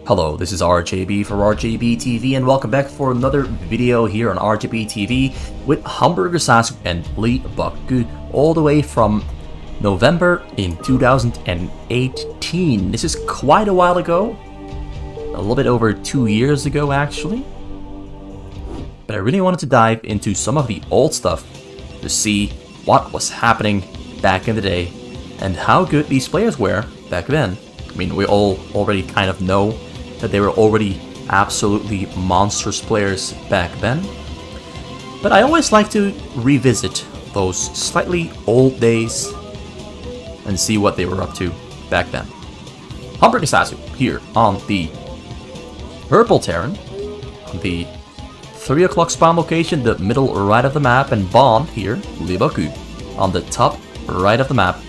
Hello, this is RJB for RJB TV, and welcome back for another video here on RJB TV with Hamburgersasu and Leebokgu, all the way from November in 2018. This is quite a while ago, a little bit over 2 years ago actually. But I really wanted to dive into some of the old stuff to see what was happening back in the day and how good these players were back then. I mean, we all already kind of know that they were already absolutely monstrous players back then. But I always like to revisit those slightly old days and see what they were up to back then. Hamburgersasu here on the Purple Terran, on the 3 o'clock spawn location, the middle right of the map, and Bond here, Leebokgu, on the top right of the map,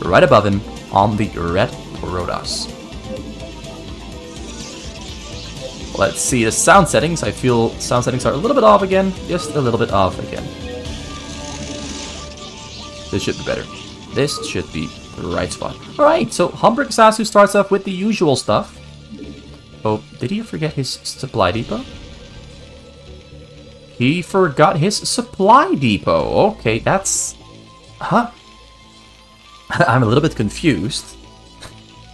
right above him on the red Rodas. Let's see the sound settings. I feel sound settings are a little bit off again. Just a little bit off again. This should be better. This should be the right spot. Alright, so Hamburgersasu starts off with the usual stuff. Oh, did he forget his supply depot? He forgot his supply depot. Okay, that's... Huh? I'm a little bit confused.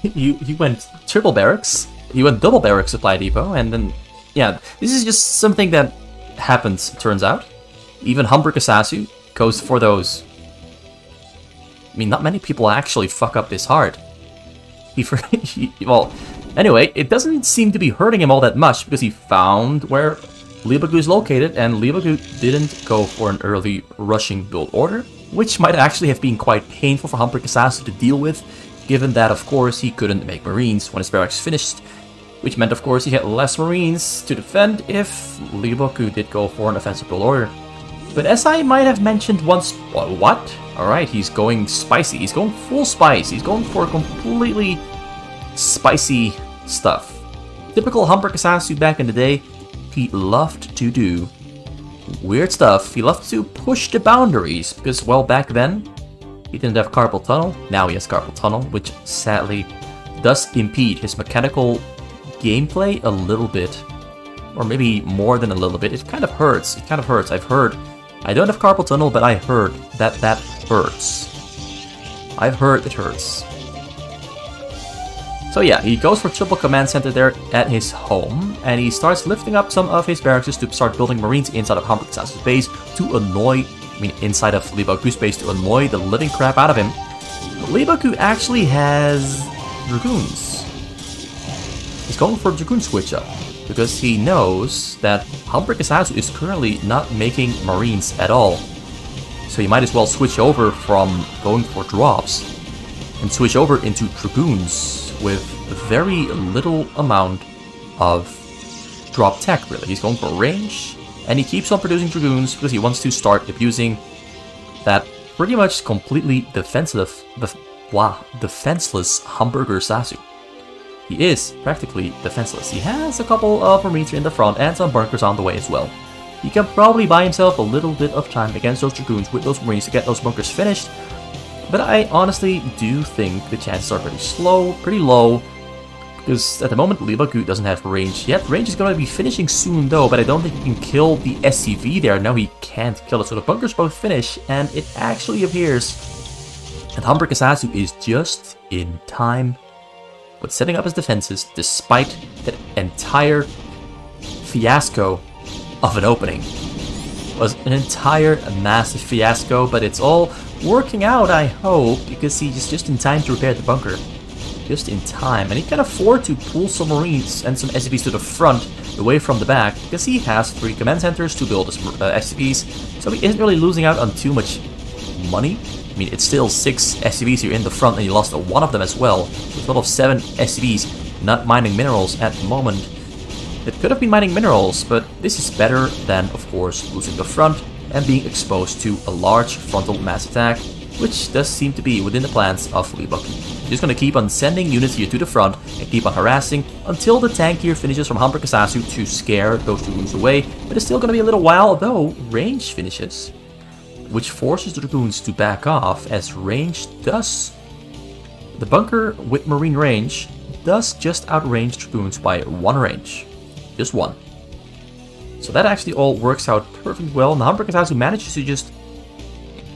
He went triple barracks. He went double barracks supply depot, and then, yeah, this is just something that happens, turns out. Even Hamburgersasu goes for those. I mean, not many people actually fuck up this hard. Well, anyway, it doesn't seem to be hurting him all that much, because he found where Leebokgu is located, and Leebokgu didn't go for an early rushing build order, which might actually have been quite painful for Hamburgersasu to deal with, given that, of course, he couldn't make Marines when his barracks finished, which meant, of course, he had less Marines to defend if Leebokgu did go for an offensive build order. But as I might have mentioned once... What? Alright, he's going spicy. He's going full spice. He's going for completely spicy stuff. Typical Hamburgersasu back in the day, he loved to do weird stuff. He loved to push the boundaries, because, well, back then, he didn't have carpal tunnel. Now he has carpal tunnel, which sadly does impede his mechanical gameplay a little bit. Or maybe more than a little bit. It kind of hurts. It kind of hurts. I've heard. I don't have carpal tunnel, but I heard that that hurts. I've heard it hurts. So yeah, he goes for triple command center there at his home, and he starts lifting up some of his barracks to start building Marines inside of Hamburgersasu's base to annoy... inside of Leebokgu's base to annoy the living crap out of him. Leebokgu actually has Dragoons. He's going for a Dragoon switch up, because he knows that Hamburgersasu is currently not making Marines at all. So he might as well switch over from going for drops and switch over into Dragoons with very little amount of drop tech, really. He's going for range, and he keeps on producing Dragoons because he wants to start abusing that pretty much completely defenseless Hamburgersasu. He is practically defenseless. He has a couple of Marines in the front and some bunkers on the way as well. He can probably buy himself a little bit of time against those Dragoons with those Marines to get those bunkers finished, but I honestly do think the chances are pretty low, because at the moment Leebokgu doesn't have range yet. Range is going to be finishing soon though, but I don't think he can kill the SCV there. No, he can't kill it. So the bunkers both finish, and it actually appears that Hamburgersasu is just in time with setting up his defenses, despite that entire fiasco of an opening. It was an entire massive fiasco, but it's all working out, I hope, because he's just in time to repair the bunker. Just in time, and he can afford to pull some Marines and some SCVs to the front, away from the back, because he has 3 command centers to build his SCVs, so he isn't really losing out on too much money. I mean, it's still 6 SCVs here in the front, and he lost one of them as well. So a total of 7 SCVs not mining minerals at the moment. It could have been mining minerals, but this is better than, of course, losing the front and being exposed to a large frontal mass attack, which does seem to be within the plans of Leebokgu. He's just going to keep on sending units here to the front and keep on harassing until the tank here finishes from Hamburgersasu to scare those Dragoons away, but it's still going to be a little while, though range finishes, which forces the Dragoons to back off, as range does. The bunker with Marine range does just outrange Dragoons by 1 range. Just 1. So that actually all works out perfectly well. And Hamburgersasu manages to just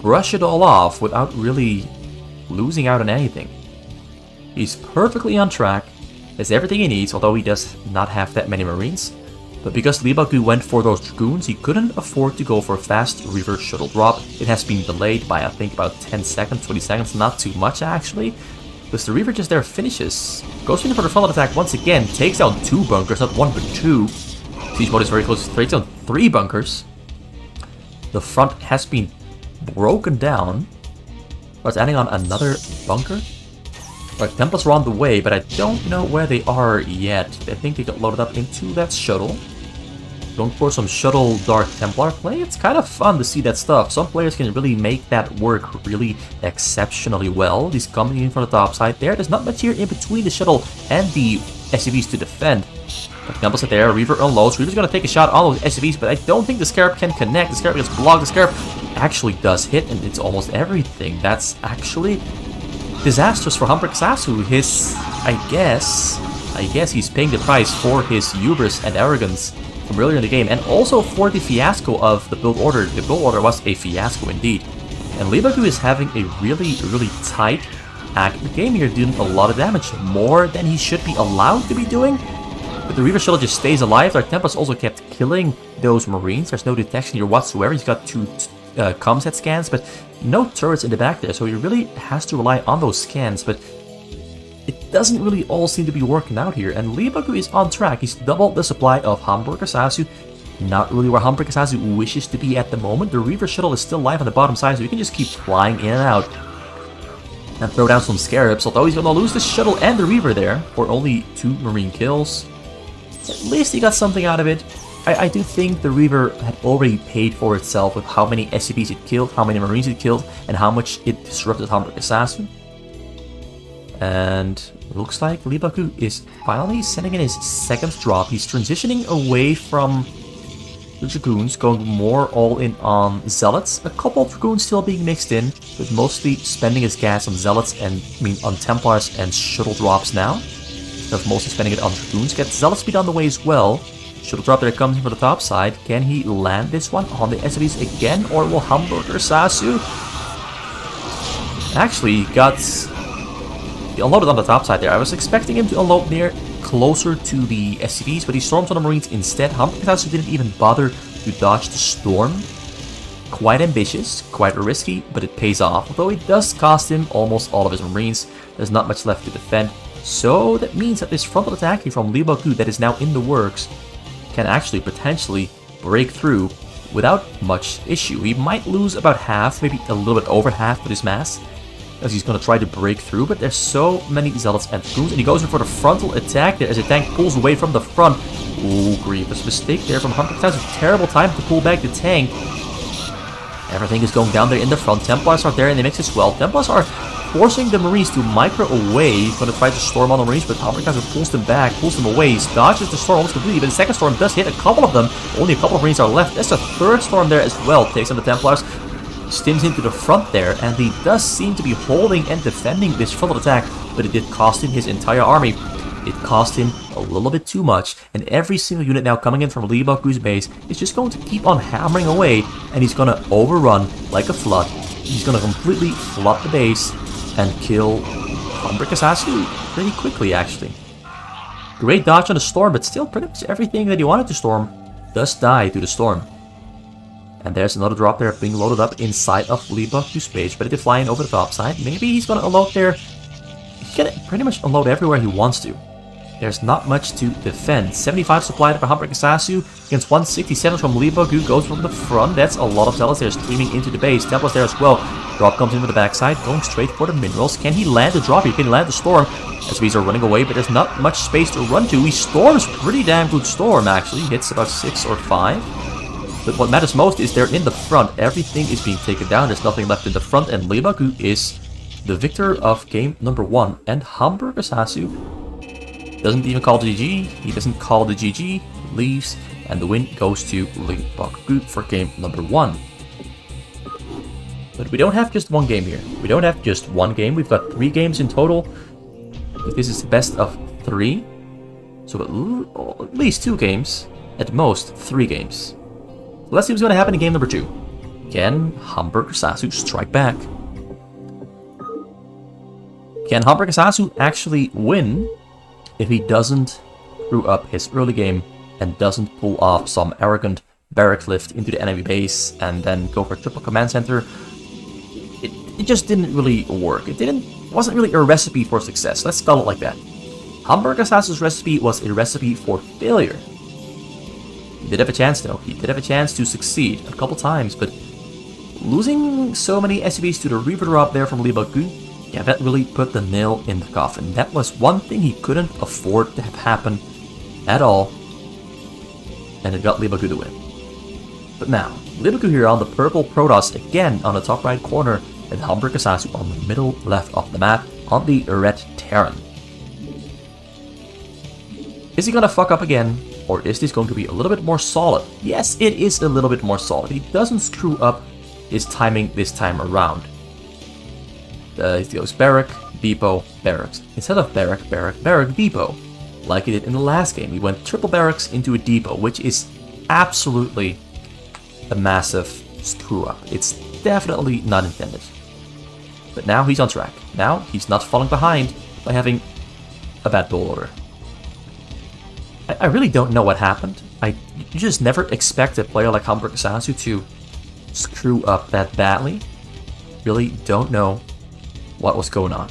brush it all off without really losing out on anything. He's perfectly on track, has everything he needs, although he does not have that many Marines. But because Leebokgu went for those Dragoons, he couldn't afford to go for a fast reverse shuttle drop. It has been delayed by, I think, about 10 seconds, 20 seconds, not too much actually. Because the Reaver just there finishes. Goes in for the frontal attack once again, takes out 2 bunkers, not 1 but 2. Siege mode is very close, takes down 3 bunkers. The front has been broken down. But it's adding on another bunker. Right, Templars are on the way, but I don't know where they are yet. I think they got loaded up into that shuttle. Going for some shuttle Dark Templar play. It's kind of fun to see that stuff. Some players can really make that work really exceptionally well. He's coming in from the top side there. There's not much here in between the shuttle and the SCVs to defend. But Templars are there. Reaver unloads. Reaver's going to take a shot on those SCVs, but I don't think the Scarab can connect. The Scarab gets blocked. The Scarab actually does hit, and it's almost everything. That's actually disastrous for Hamburgersasu. His, I guess he's paying the price for his hubris and arrogance from earlier in the game, and also for the fiasco of the build order. The build order was a fiasco indeed. And Leebokgu is having a really tight, accurate game here, doing a lot of damage, more than he should be allowed to be doing. But the Reaver shuttle just stays alive. Our Templars also kept killing those Marines. There's no detection here whatsoever. He's got 2 comset scans, but no turrets in the back there, so he really has to rely on those scans. But it doesn't really all seem to be working out here, and Leebokgu is on track. He's doubled the supply of Hamburgersasu. Not really where Hamburgersasu wishes to be at the moment. The Reaver shuttle is still live on the bottom side, so he can just keep flying in and out and throw down some Scarabs, although he's going to lose the shuttle and the Reaver there for only 2 Marine kills. At least he got something out of it. I do think the Reaver had already paid for itself with how many SCVs it killed, how many Marines it killed, and how much it disrupted Hamburgersasu. And looks like Leebokgu is finally sending in his 2nd drop. He's transitioning away from the Dragoons, going more all in on Zealots. A couple of Dragoons still being mixed in, but mostly spending his gas on Zealots and, on Templars and shuttle drops now. Instead of mostly spending it on Dragoons. Get Zealot speed on the way as well. Shuttle drop there comes in for the top side. Can he land this one on the SCVs again, or will Hamburgersasu? Actually, he unloaded on the top side there. I was expecting him to unload near closer to the SCVs, but he storms on the Marines instead. Hamburgersasu didn't even bother to dodge the storm. Quite ambitious, quite risky, but it pays off. Although it does cost him almost all of his Marines. There's not much left to defend. So that means that this frontal attack here from Leebokgu that is now in the works can actually potentially break through without much issue. He might lose about half, maybe a little bit over half with his mass, as he's going to try to break through, but there's so many Zealots and Dragoons, and he goes in for the frontal attack there as the tank pulls away from the front. Ooh, grievous mistake there from Hamburgersasu. Terrible time to pull back the tank. Everything is going down there in the front. Templars are there in the mix as well. Templars are forcing the Marines to micro away. He's going to try to storm on the Marines, but Hamburgersasu pulls them back, pulls them away. He dodges the storm almost completely, but the 2nd storm does hit a couple of them. Only a couple of Marines are left. There's a 3rd storm there as well. Takes on the Templars. Stims into the front there, and he does seem to be holding and defending this frontal attack, but it did cost him his entire army. It cost him a little bit too much, and every single unit now coming in from Leebokgu's base is just going to keep on hammering away, and he's going to overrun like a flood. He's going to completely flood the base and kill Hamburgersasu pretty quickly, actually. Great dodge on the storm, but still pretty much everything that he wanted to storm does die to the storm. And there's another drop there being loaded up inside of Leebokgu's base, but it is flying over the top side. Maybe he's going to unload there. He can pretty much unload everywhere he wants to. There's not much to defend. 75 supply for Hamburgersasu against 167 from Leebokgu. Goes from the front. That's a lot of Zealots there streaming into the base. Templars there as well. Drop comes in with the backside, going straight for the minerals. Can he land the drop here? Can he land the storm? SCVs are running away, but there's not much space to run to. He storms pretty damn good storm, actually. He hits about 6 or 5. But what matters most is they're in the front. Everything is being taken down. There's nothing left in the front, and Leebokgu is the victor of game number 1. And Hamburgersasu doesn't even call the GG. He doesn't call the GG, leaves, and the win goes to Leebokgu for game number 1. But we don't have just one game here. We don't have just one game. We've got 3 games in total. This is the best of 3. So at least 2 games. At most, 3 games. Let's see what's going to happen in game number 2. Can Hamburgersasu strike back? Can Hamburgersasu actually win if he doesn't screw up his early game and doesn't pull off some arrogant barrack lift into the enemy base and then go for triple command center? It just didn't really work. Wasn't really a recipe for success. Let's call it like that. Hamburgersasu's recipe was a recipe for failure. He did have a chance though. He did have a chance to succeed a couple times, but losing so many SCVs to the Reaver drop there from Leebokgu, yeah, that really put the nail in the coffin. That was one thing he couldn't afford to have happen at all, and it got Leebokgu to win. But now, Leebokgu here on the purple Protoss again on the top right corner, and Hamburgersasu on the middle left of the map on the red Terran. Is he gonna fuck up again, or is this going to be a little bit more solid? Yes, it is a little bit more solid. He doesn't screw up his timing this time around. He goes barrack, depot, barracks. Instead of barrack, barrack, barrack, depot. Like he did in the last game. He went triple barracks into a depot, which is absolutely a massive screw up. It's definitely not intended. But now he's on track. Now he's not falling behind by having a bad build order. I really don't know what happened. You just never expect a player like Hamburgersasu to screw up that badly. Really don't know what was going on.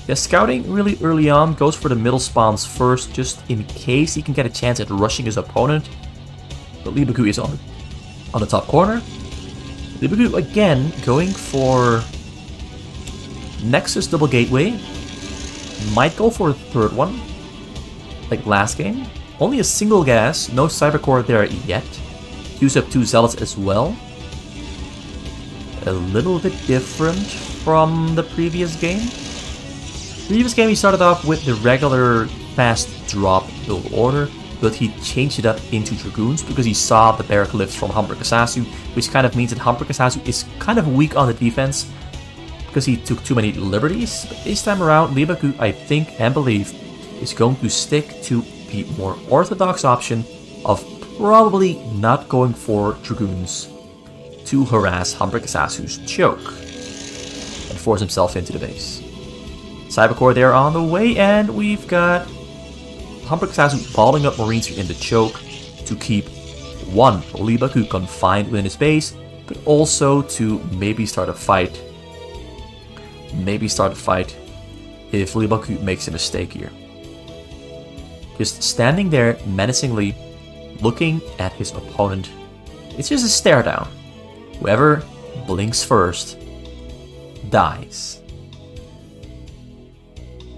Yeah, scouting really early on, goes for the middle spawns first, just in case he can get a chance at rushing his opponent. But Leebokgu is on the top corner. Leebokgu again going for Nexus double gateway. Might go for a third one, like last game. Only a single gas, no cybercore there yet. Use up 2 zealots as well. A little bit different from the previous game. Previous game he started off with the regular fast drop build order, but he changed it up into Dragoons because he saw the barrack lift from Hamburgersasu, which kind of means that Hamburgersasu is kind of weak on the defense because he took too many liberties. But this time around, Leebokgu, I think and believe, is going to stick to the more orthodox option of probably not going for Dragoons to harass Hamburgersasu's choke and force himself into the base. Cybercore there on the way, and we've got Hamburgersasu balling up Marines in the choke to keep one Leebokgu confined within his base, but also to maybe start a fight. If Leebokgu makes a mistake here. Just standing there menacingly, looking at his opponent. It's just a stare down. Whoever blinks first dies.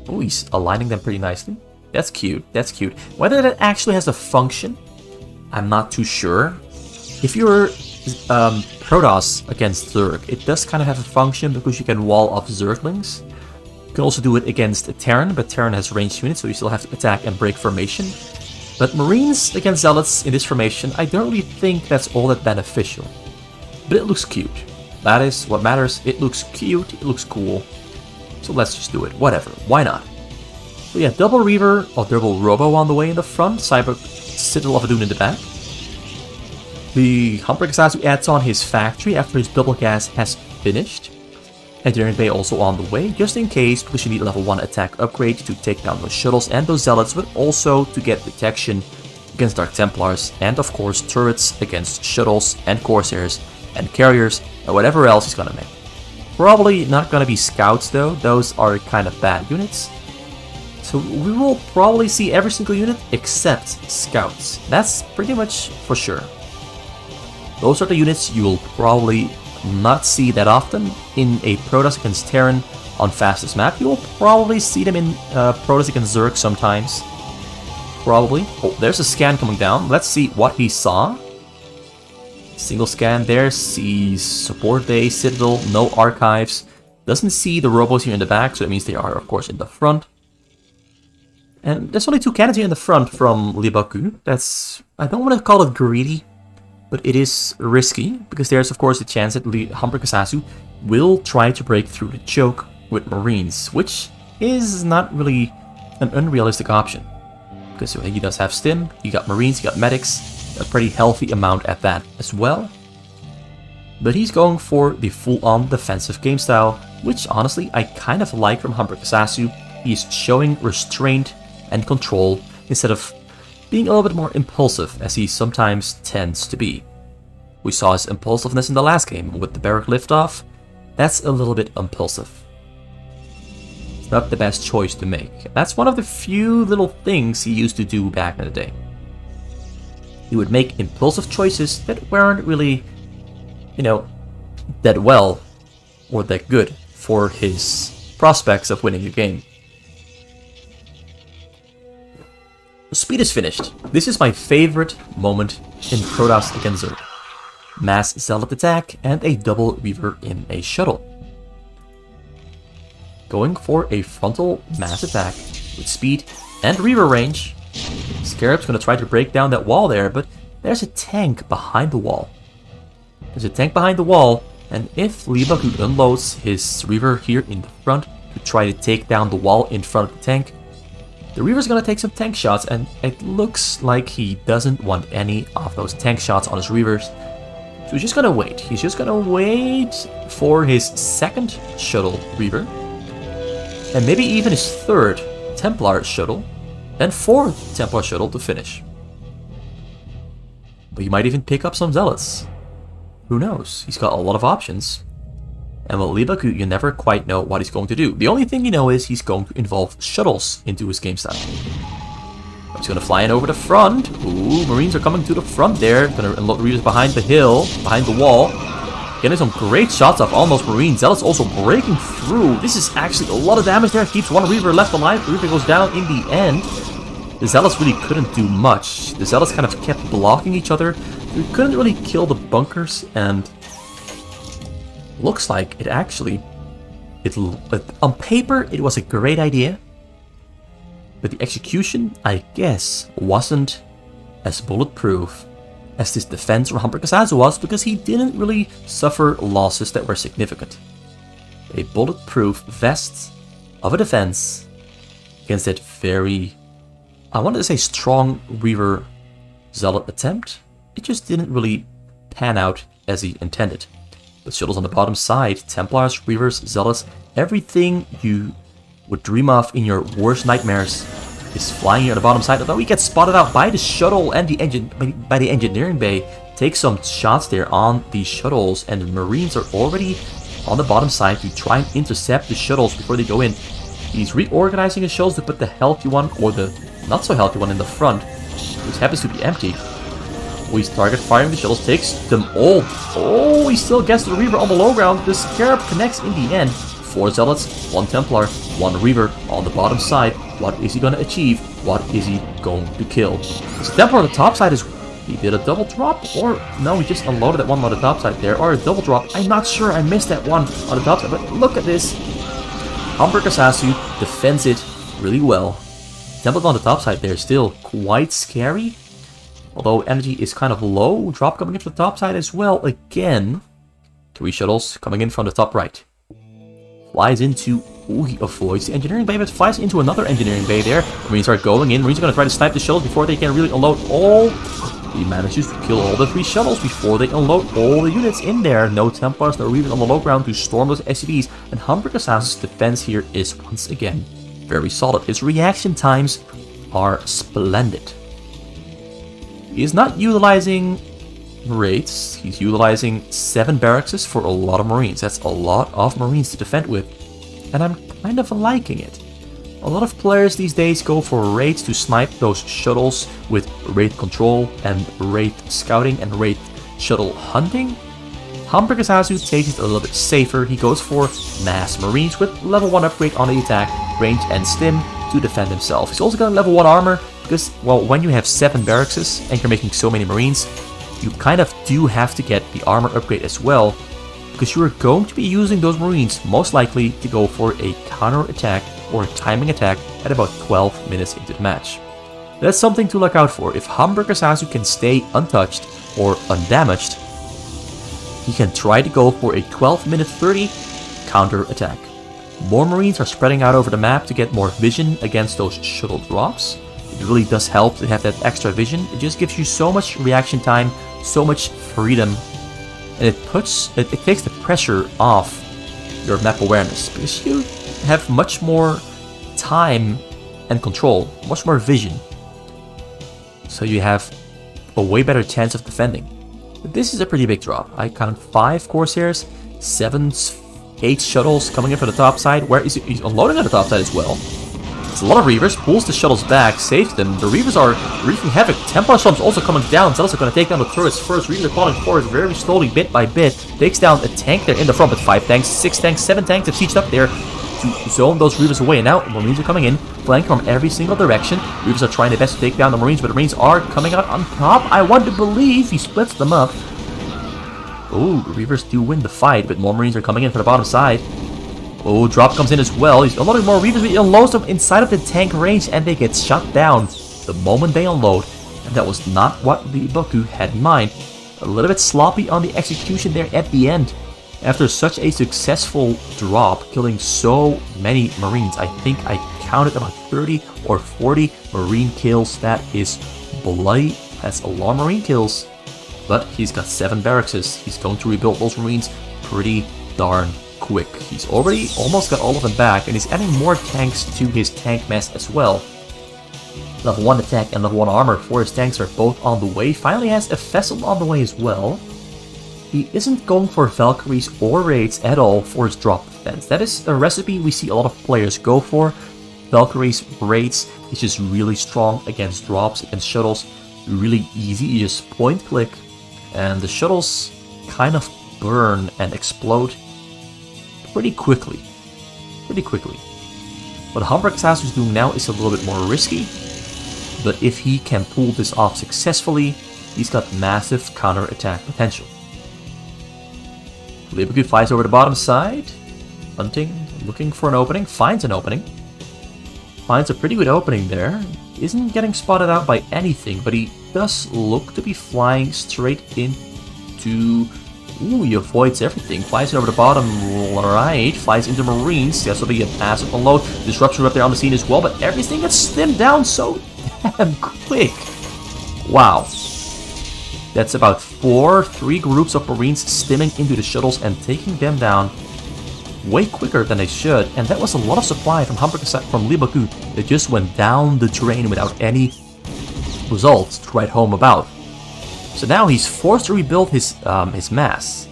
Oh, he's aligning them pretty nicely. That's cute, that's cute. Whether that actually has a function, I'm not too sure. If you're Protoss against Zerg, it does kind of have a function because you can wall off Zerglings. You can also do it against a Terran, but Terran has ranged units, so you still have to attack and break formation. But Marines against Zealots in this formation, I don't really think that's all that beneficial. But it looks cute. That is what matters. It looks cute, it looks cool. So let's just do it. Whatever. Why not? So yeah, double Reaver or double Robo on the way in the front. Citadel of Adun in the back. The Hamburgersasu adds on his factory after his double gas has finished. Engineering Bay also on the way, just in case, because you need level 1 attack upgrade to take down those shuttles and those zealots, but also to get protection against Dark Templars, and of course turrets against shuttles and Corsairs and carriers, or whatever else he's gonna make. Probably not gonna be scouts though, those are kind of bad units. So we will probably see every single unit except scouts. That's pretty much for sure. Those are the units you will probably not see that often in a Protoss against Terran on fastest map. You will probably see them in Protoss against Zerg sometimes. Probably. Oh, there's a scan coming down. Let's see what he saw. Single scan there, sees support base, citadel, no archives. Doesn't see the robos here in the back, so it means they are of course in the front. And there's only 2 cannons here in the front from Leebokgu. That's, I don't want to call it greedy, but it is risky, because there's of course a chance that Hamburgersasu will try to break through the choke with Marines, which is not really an unrealistic option. Because he does have stim, you got marines, you got medics, a pretty healthy amount at that as well. But he's going for the full-on defensive game style, which honestly I kind of like from Hamburgersasu. He's showing restraint and control instead of being a little bit more impulsive, as he sometimes tends to be. We saw his impulsiveness in the last game with the barrack liftoff. That's a little bit impulsive. It's not the best choice to make. That's one of the few little things he used to do back in the day. He would make impulsive choices that weren't really, you know, that well or that good for his prospects of winning a game. The speed is finished. This is my favorite moment in Protoss against Zerg. Mass Zealot attack and a double Reaver in a shuttle. Going for a frontal mass attack with speed and Reaver range. Scarab's going to try to break down that wall there, but there's a tank behind the wall. There's a tank behind the wall, and if Leebokgu unloads his Reaver here in the front to try to take down the wall in front of the tank, the Reaver's gonna take some tank shots, and it looks like he doesn't want any of those tank shots on his Reavers. So he's just gonna wait. He's just gonna wait for his second shuttle Reaver, and maybe even his third Templar shuttle, and fourth Templar shuttle to finish. But he might even pick up some Zealots. Who knows? He's got a lot of options. And with Leebokgu, you never quite know what he's going to do. The only thing you know is he's going to involve shuttles into his game style. He's going to fly in over the front. Ooh, Marines are coming to the front there. Going to unload Reavers behind the hill, behind the wall. Getting some great shots off on those Marines. Zealots also breaking through. This is actually a lot of damage there. Keeps one Reaver left alive. The Reaver goes down in the end. The Zealots really couldn't do much. The Zealots kind of kept blocking each other. We couldn't really kill the bunkers, and looks like it actually, on paper it was a great idea, but the execution, I guess, wasn't as bulletproof as this defense from Hamburgersasu was, because he didn't really suffer losses that were significant. A bulletproof vest of a defense against that very, I wanted to say strong Reaver Zealot attempt. It just didn't really pan out as he intended. The shuttles on the bottom side, Templars, Reavers, Zealots, everything you would dream of in your worst nightmares is flying here on the bottom side. Although he gets spotted out by the shuttle and the engineering bay, takes some shots there on these shuttles, and the Marines are already on the bottom side to try and intercept the shuttles before they go in. He's reorganizing his shuttles to put the healthy one or the not so healthy one in the front, which happens to be empty. We target firing the shuttles, takes them all. Oh, he still gets the Reaver on the low ground. The Scarab connects in the end. 4 Zealots, 1 Templar, 1 Reaver on the bottom side. What is he going to achieve? What is he going to kill? The Templar on the top side is... He did a double drop? Or no, he just unloaded that one on the top side there. Or a double drop. I'm not sure. I missed that one on the top side. But look at this. Hamburgersasu defends it really well. Templars on the top side there is still quite scary. Although energy is kind of low. Drop coming in from the top side as well. Again, 3 shuttles coming in from the top right. Flies into... Ooh, he avoids the engineering bay, but flies into another engineering bay there. Marines are going in. Marines are going to try to snipe the shuttles before they can really unload all... He manages to kill all the 3 shuttles before they unload all the units in there. No Templars, no Reavers on the low ground to storm those SCVs. And Hamburgersasu's defense here is once again very solid. His reaction times are splendid. He is not utilizing raids. He's utilizing 7 barracks for a lot of Marines. That's a lot of Marines to defend with. And I'm kind of liking it. A lot of players these days go for raids to snipe those shuttles with raid control and raid scouting and raid shuttle hunting. Hamburgersasu takes it a little bit safer. He goes for mass Marines with level 1 upgrade on the attack, range and stim to defend himself. He's also got level 1 armor because, well, when you have 7 barracks and you're making so many Marines, you kind of do have to get the armor upgrade as well, because you are going to be using those Marines most likely to go for a counter attack or a timing attack at about 12 minutes into the match. That's something to look out for. If Hamburgersasu can stay untouched or undamaged, he can try to go for a 12 minute 30 counter attack. More Marines are spreading out over the map to get more vision against those shuttle drops. It really does help to have that extra vision. It just gives you so much reaction time, so much freedom, and it takes the pressure off your map awareness because you have much more time and control, much more vision. So you have a way better chance of defending. But this is a pretty big drop. I count 5 Corsairs, 8 shuttles coming in from the top side. Where is he? He's unloading on the top side as well. It's a lot of Reavers, pulls the shuttles back, saves them. The Reavers are wreaking havoc. Templar Storm's also coming down. It's also going to take down the turrets first. Reavers are falling forward very slowly, bit by bit. Takes down a tank there in the front, but 5 tanks, 6 tanks, 7 tanks have sieged up there to zone those Reavers away. And now Marines are coming in, flanking from every single direction. Reavers are trying their best to take down the Marines, but the Marines are coming out on top. I want to believe he splits them up. Oh, the Reavers do win the fight, but more Marines are coming in from the bottom side. Oh, drop comes in as well. He's unloading more Reavers, but he unloads them inside of the tank range, and they get shot down the moment they unload. And that was not what Leebokgu had in mind. A little bit sloppy on the execution there at the end. After such a successful drop, killing so many Marines, I think I counted about 30 or 40 Marine kills. That is bloody. That's a lot of Marine kills. But he's got 7 barracks. He's going to rebuild those Marines pretty darn quick. He's already almost got all of them back, and he's adding more tanks to his tank mass as well. Level 1 attack and level 1 armor for his tanks are both on the way. Finally has a vessel on the way as well. He isn't going for Valkyries or raids at all for his drop defense. That is a recipe we see a lot of players go for. Valkyries, raids, is just really strong against drops, against shuttles. Really easy, you just point click, and the shuttles kind of burn and explode pretty quickly. What Hamburgersasu is doing now is a little bit more risky, but if he can pull this off successfully, he's got massive counter-attack potential. Leebokgu flies over the bottom side, hunting, looking for an opening, finds an opening. Finds a pretty good opening there. Isn't getting spotted out by anything, but he does look to be flying straight into... Ooh, he avoids everything. Flies over the bottom right, flies into Marines. This will be a massive unload. Disruption up there on the scene as well, but everything gets slimmed down so damn quick. Wow. That's about 3 groups of Marines stimming into the shuttles and taking them down way quicker than they should, and that was a lot of supply from Leebokgu that just went down the drain without any results to write home about. So now he's forced to rebuild his mass,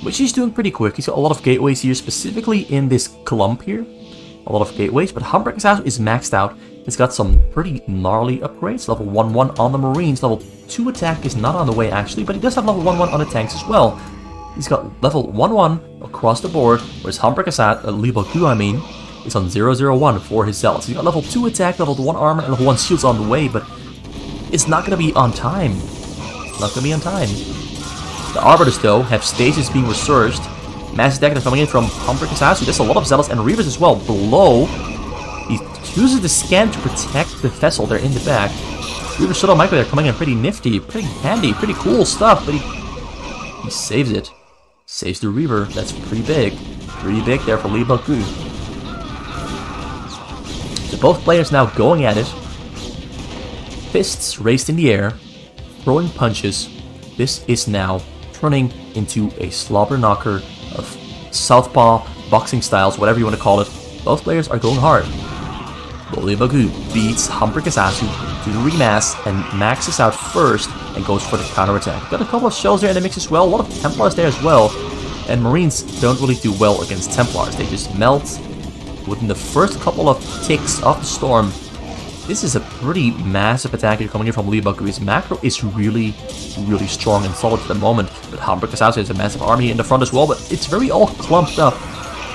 which he's doing pretty quick. He's got a lot of gateways here, specifically in this clump here. A lot of gateways, but Hamburgersasu is maxed out. He's got some pretty gnarly upgrades. Level 1-1 on the Marines. Level 2 attack is not on the way actually, but he does have level 1-1 on the tanks as well. He's got level 1-1 across the board, whereas Leebokgu, I mean, is on 0-0-1 for his zealots. He's got level 2 attack, level 1 armor, and level 1 shields on the way, but it's not going to be on time. Not going to be on time. The Arbiters, though, have stages being resurged. Mass attack coming in from Hamburgersasu. There's a lot of zealots and Reavers as well below. He uses the scan to protect the vessel there in the back. Reaver shuttle micro there coming in pretty nifty, pretty handy, pretty cool stuff, but he saves it. Saves the Reaver. That's pretty big. Pretty big there for Leebokgu. So both players now going at it. Fists raised in the air. Throwing punches. This is now turning into a slobber knocker of southpaw, boxing styles, whatever you want to call it. Both players are going hard. But Leebokgu beats Hamburgersasu to the remass and maxes out first and goes for the counterattack. Got a couple of shells there in the mix as well, a lot of Templars there as well. And Marines don't really do well against Templars. They just melt within the first couple of ticks of the storm. This is a pretty massive attack here coming in from Leebokgu. His macro is really strong and solid at the moment. But Hamburgersasu has a massive army in the front as well, but it's very all clumped up.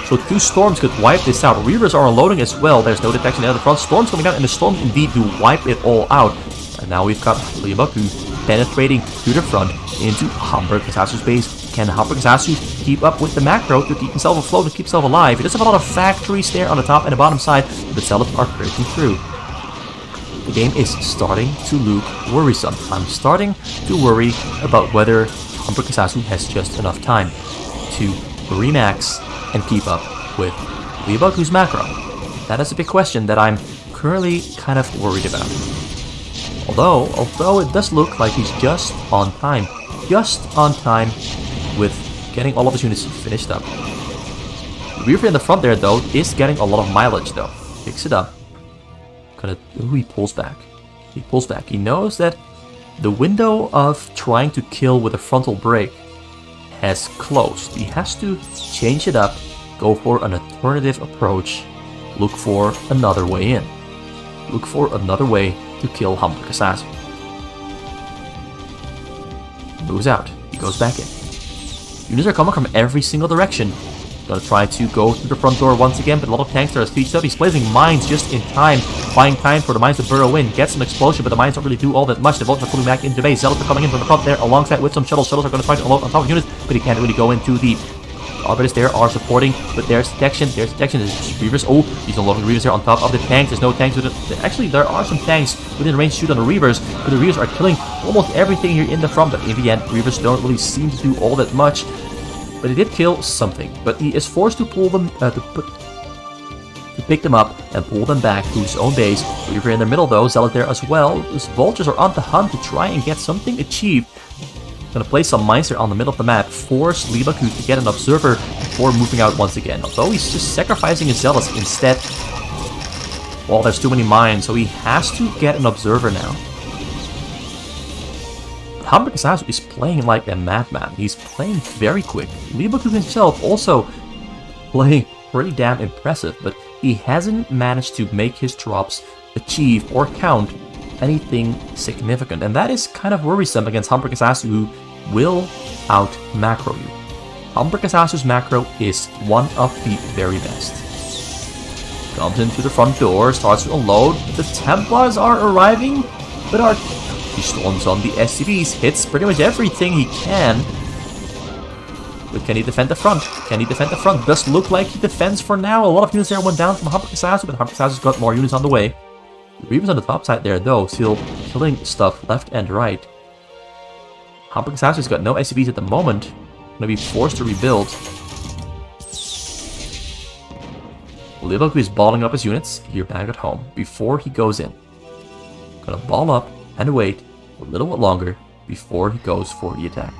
So 2 storms could wipe this out. Reavers are unloading as well. There's no detection at the front. Storms coming out, and the storms indeed do wipe it all out. And now we've got Leebokgu penetrating to the front into Hamburgersasu's base. Can Hamburgersasu keep up with the macro to keep himself afloat and keep himself alive? He does have a lot of factories there on the top and the bottom side, but the zealots are breaking through. The game is starting to look worrisome. I'm starting to worry about whether Hamburgersasu has just enough time to remax and keep up with Leebokgu's macro? That is a big question that I'm currently kind of worried about. Although it does look like he's just on time with getting all of his units finished up. The Reaver in the front there, though, is getting a lot of mileage, though. Picks it up. He pulls back. He pulls back. He knows that the window of trying to kill with a frontal break has closed. He has to change it up, go for an alternative approach, look for another way in. Look for another way to kill Hamburgersasu. Moves out. He goes back in. Units are coming from every single direction. Gonna try to go through the front door once again, but a lot of tanks are sieged up. He's placing mines just in time, buying time for the mines to burrow in. Gets an explosion, but the mines don't really do all that much. The volts are coming back into base. Zealots are coming in from the front there, alongside with some shuttles. Shuttles are gonna try to unload on top of units, but he can't really go into the Arbiters there are supporting, but there's detection. There's Reavers. Oh, he's unloading Reavers there on top of the tanks. There's no tanks with it. Actually, there are some tanks within range to shoot on the Reavers, but the Reavers are killing almost everything here in the front. But in the end, Reavers don't really seem to do all that much. But he did kill something. But he is forced to pull them, to pick them up and pull them back to his own base. Reaver in the middle though, Zealot there as well. His vultures are on the hunt to try and get something achieved. Gonna place some mines there on the middle of the map, force Leebokgu to get an observer before moving out once again. Although he's just sacrificing his zealots instead. Well, there's too many mines, so he has to get an observer now. Hamburgersasu is playing like a madman. He's playing very quick. Leebokgu himself also playing pretty damn impressive, but he hasn't managed to make his drops achieve or count anything significant, and that is kind of worrisome against Hamburgersasu, who will out macro you. Hamburgersasu's macro is one of the very best. Comes into the front door, starts to unload. The Templars are arriving, but he storms on the SCVs, hits pretty much everything he can. But can he defend the front? Can he defend the front? Does look like he defends for now. A lot of units there went down from Hamburgersasu, but Hamburgersasu's got more units on the way. The Reavers on the top side there, though, still killing stuff left and right. Hamburgersasu's got no SCVs at the moment. Gonna be forced to rebuild. Leebokgu is balling up his units here back at home before he goes in. Gonna ball up and wait a little bit longer before he goes for the attack.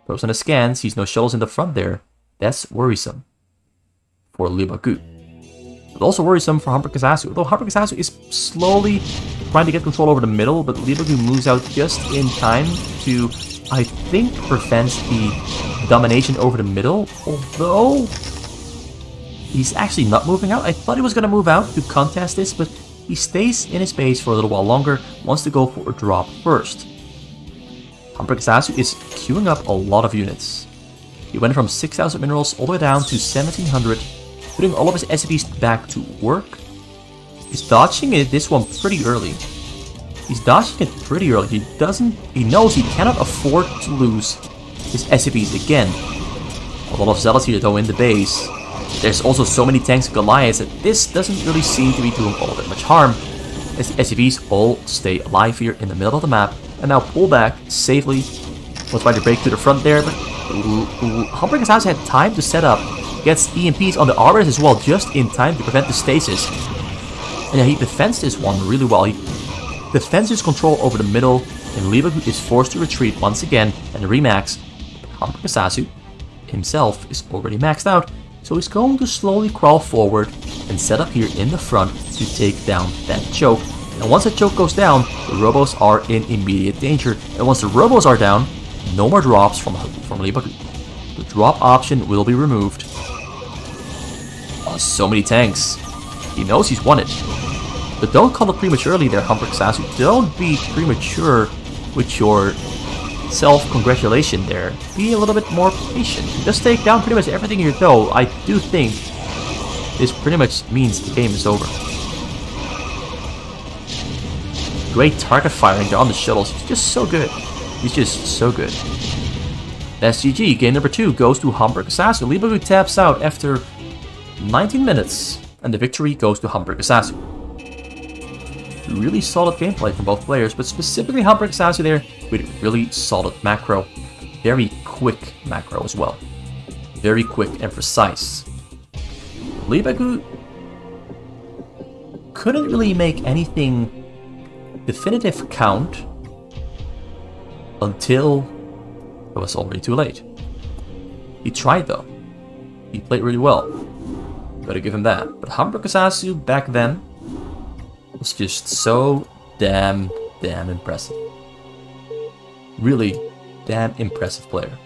Throws on a scan, sees no shuttles in the front there. That's worrisome for Leebokgu. But also worrisome for Hamburgersasu. Although Hamburgersasu is slowly trying to get control over the middle, but Leebokgu moves out just in time to, I think, prevent the domination over the middle. Although he's actually not moving out. I thought he was going to move out to contest this, but he stays in his base for a little while longer, wants to go for a drop first. Hamburgersasu is queuing up a lot of units. He went from 6,000 minerals all the way down to 1,700, putting all of his SCVs back to work. He's dodging this one pretty early. He knows he cannot afford to lose his SCVs again. A lot of zealots here though in the base. There's also so many tanks and Goliaths that this doesn't really seem to be doing all that much harm, as the SCVs all stay alive here in the middle of the map and now pull back safely. We'll try to break through the front there, but Hamburgersasu had time to set up. Gets EMPs on the Arbiters as well, just in time to prevent the stasis. And yeah, he defends this one really well. He defends his control over the middle, and Leebokgu is forced to retreat once again and remax. Hamburgersasu himself is already maxed out, so he's going to slowly crawl forward and set up here in the front to take down that choke. And once that choke goes down, the robos are in immediate danger. And once the robos are down, no more drops from Leebokgu. The drop option will be removed. Oh, so many tanks. He knows he's won it. But don't call it prematurely there, Hamburgersasu. Don't be premature with your self-congratulation there. Be a little bit more patient. Just take down pretty much everything here though. I do think this pretty much means the game is over. Great target firing there on the shuttles. He's just so good. He's just so good. That's GG. Game number 2 goes to Hamburgersasu. Leebokgu taps out after 19 minutes, and the victory goes to Hamburgersasu. Really solid gameplay from both players, but specifically Hamburgersasu there with really solid macro. Very quick macro as well. Very quick and precise. Leebokgu couldn't really make anything definitive count until it was already too late. He tried though. He played really well. Gotta give him that. But Hamburgersasu back then was just so damn impressive. Really damn impressive player.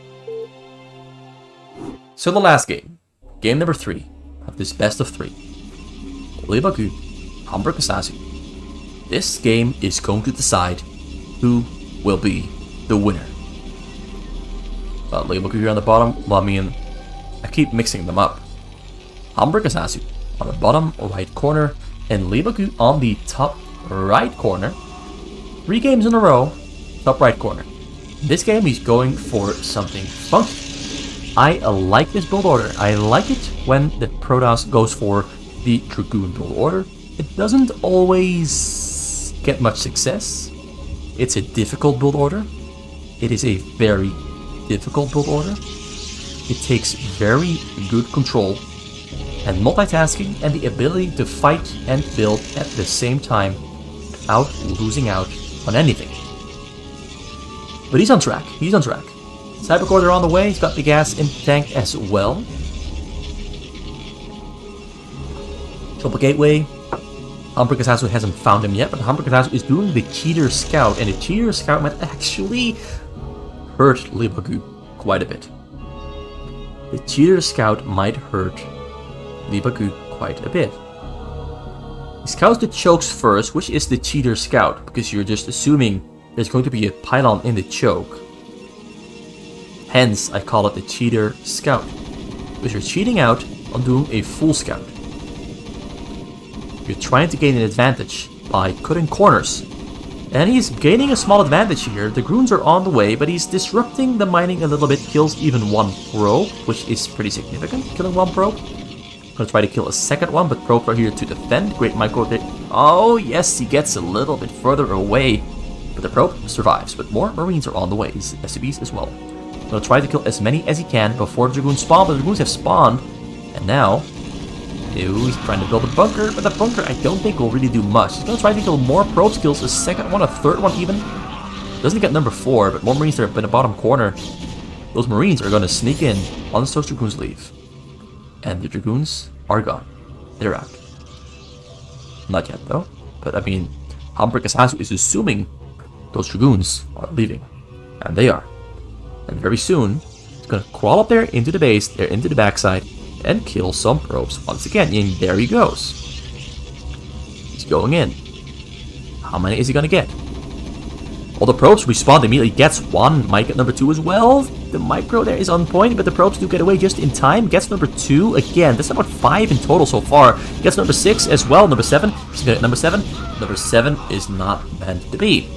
So the last game. Game number 3 of this best of 3. Leebokgu, Hamburgersasu. This game is going to decide who will be the winner. Leebokgu here on the bottom. Well, I mean, I keep mixing them up. Hamburgersasu on the bottom right corner and Leebokgu on the top right corner. 3 games in a row, top right corner. This game he's going for something funky. I like this build order. I like it when the Protoss goes for the Dragoon build order. It doesn't always get much success. It's a difficult build order. It is a very difficult build order. It takes very good control and multitasking and the ability to fight and build at the same time without losing out on anything. But he's on track. He's on track. Cybercorder on the way. He's got the gas in the tank as well. Triple Gateway. Hamburgersasu hasn't found him yet, but Hamburgersasu is doing the Cheater Scout, and the Cheater Scout might actually hurt Leebokgu quite a bit. The Cheater Scout might hurt Leebokgu quite a bit. He scouts the chokes first, which is the Cheater Scout, because you're just assuming there's going to be a pylon in the choke. Hence, I call it the Cheater Scout, because you're cheating out on doing a full scout. You're trying to gain an advantage by cutting corners. And he's gaining a small advantage here. The Groons are on the way, but he's disrupting the mining a little bit. Kills even 1 probe, which is pretty significant. Killing 1 probe. Gonna try to kill a second one, but probes are here to defend. Great micro. Oh yes, he gets a little bit further away. But the probe survives. But more Marines are on the way. SCVs as well. Gonna try to kill as many as he can before the Dragoons spawn. But the Dragoons have spawned. And now he's trying to build a bunker, but the bunker I don't think will really do much. He's gonna try to kill more probes, kills a second one, a third one even. Doesn't get number 4, but more Marines are up in the bottom corner. Those Marines are gonna sneak in once those Dragoons leave. And the Dragoons are gone. They're out. Not yet though, but I mean, Hamburgersasu is assuming those Dragoons are leaving. And they are. And very soon, it's gonna crawl up there into the base, there into the backside, and kill some probes once again. And there he goes. He's going in. How many is he gonna get? All the probes respawn immediately. Gets 1. Might get number 2 as well. The micro there is on point, but the probes do get away just in time. Gets number 2 again. That's about 5 in total so far. Gets number 6 as well. Number 7. He's gonna get number 7. Number 7 is not meant to be.